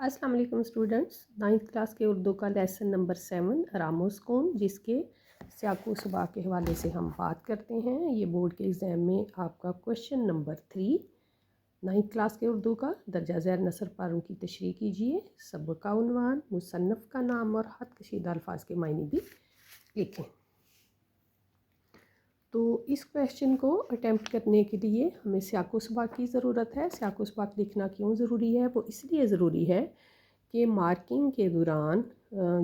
अस्सलाम वालेकुम students, 9th class के उर्दू का लेसन नंबर 7 रामोस कौन, जिसके सियाको सुबह के हवाले से हम बात करते हैं। ये बोर्ड के एग्ज़ाम में आपका क्वेश्चन नंबर 3 9th क्लास के उर्दू का दर्जा ज़ैर नसर पारों की तशरीह कीजिए। सबक का उन्वान, मुसन्नफ़ का नाम और ख़त कशीदा अल्फाज के मायने भी लिखें। तो इस क्वेश्चन को अटैम्प्ट करने के लिए हमें सियाको सबाक की ज़रूरत है। सियाको सबाक लिखना क्यों ज़रूरी है? वो इसलिए ज़रूरी है कि मार्किंग के दौरान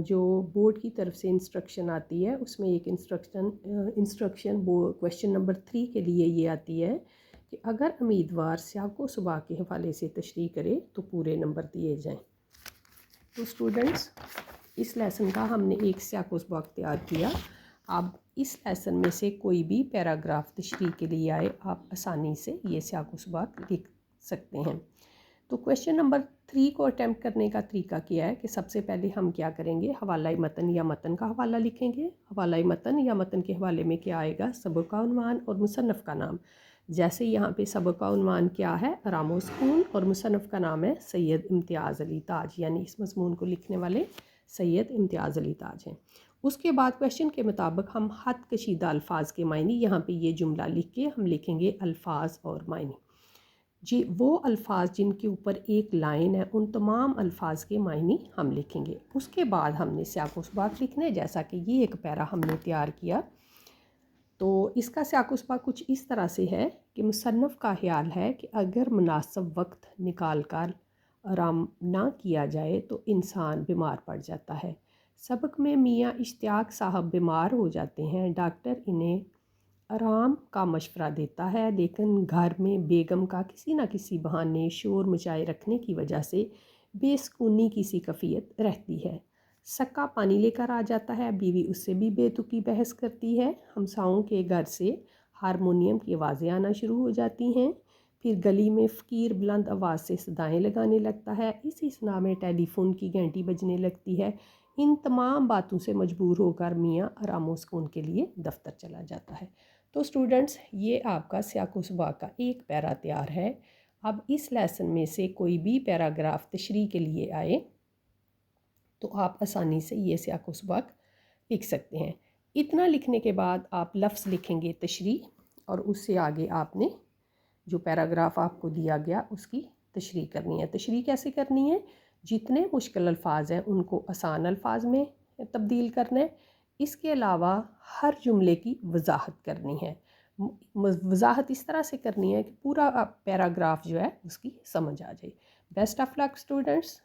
जो बोर्ड की तरफ से इंस्ट्रक्शन आती है, उसमें एक इंस्ट्रक्शन क्वेश्चन नंबर 3 के लिए ये आती है कि अगर उम्मीदवार सियाको सबाक के हवाले से तशरीह करे तो पूरे नंबर दिए जाएँ। तो स्टूडेंट्स, इस लेसन का हमने एक सियाको सबाक तैयार किया। आप इस लेसन में से कोई भी पैराग्राफ तशरीह के लिए आए, आप आसानी से ये सियाको सबाक लिख सकते हैं। तो क्वेश्चन नंबर 3 को अटैम्प्ट करने का तरीका क्या है कि सबसे पहले हम क्या करेंगे, हवाला मतन या मतन का हवाला लिखेंगे। हवाला मतन या मतन के हवाले में क्या आएगा, सबक का उन्वान और मुसन्नफ़ का नाम। जैसे यहाँ पे सबक का उन्वान क्या है, रामोस कौन, और मुसन्नफ़ का नाम है सैयद इम्तियाज़ अली ताज, यानी इस मज़मून को लिखने वाले सैयद इम्तियाज़ अली ताज हैं। उसके बाद क्वेश्चन के मुताबिक हम ख़त कशीदा अल्फाज के मायने, यहाँ पे ये जुमला लिख के हम लिखेंगे अल्फाज और मायने। जी, वो अल्फाज जिनके ऊपर एक लाइन है, उन तमाम अल्फाज के मायने हम लिखेंगे। उसके बाद हमने सियाको सबाक लिखना है। जैसा कि ये एक पैरा हमने तैयार किया, तो इसका सियाको सबाक कुछ इस तरह से है कि मुसन्नफ़ का ख्याल है कि अगर मुनासिब वक्त निकाल कर आराम ना किया जाए तो इंसान बीमार पड़ जाता है। सबक में मियाँ इश्तियाक साहब बीमार हो जाते हैं। डॉक्टर इन्हें आराम का मशवरा देता है, लेकिन घर में बेगम का किसी न किसी बहाने शोर मचाए रखने की वजह से बेसुकूनी की सी कैफियत रहती है। सक्का पानी लेकर आ जाता है, बीवी उससे भी बेतुकी बहस करती है। हमसाओं के घर से हारमोनियम की आवाज़ें आना शुरू हो जाती हैं। फिर गली में फ़कीर बुलंद आवाज़ से सदाएँ लगाने लगता है। इसी सुना में टेलीफोन की घंटी बजने लगती है। इन तमाम बातों से मजबूर होकर मियाँ रामोस कौन के लिए दफ्तर चला जाता है। तो स्टूडेंट्स, ये आपका सियाको सबाक का एक पैरा तैयार है। अब इस लेसन में से कोई भी पैराग्राफ तशरीह के लिए आए तो आप आसानी से ये सियाको सबाक लिख सकते हैं। इतना लिखने के बाद आप लफ्ज़ लिखेंगे तशरीह, और उससे आगे आपने जो पैराग्राफ आपको दिया गया उसकी तशरीह करनी है। तशरीह कैसे करनी है, जितने मुश्किल अल्फाज हैं उनको आसान अल्फाज में तब्दील करना है। इसके अलावा हर जुमले की वजाहत करनी है। वजाहत इस तरह से करनी है कि पूरा पैराग्राफ जो है उसकी समझ आ जाए। Best of luck students.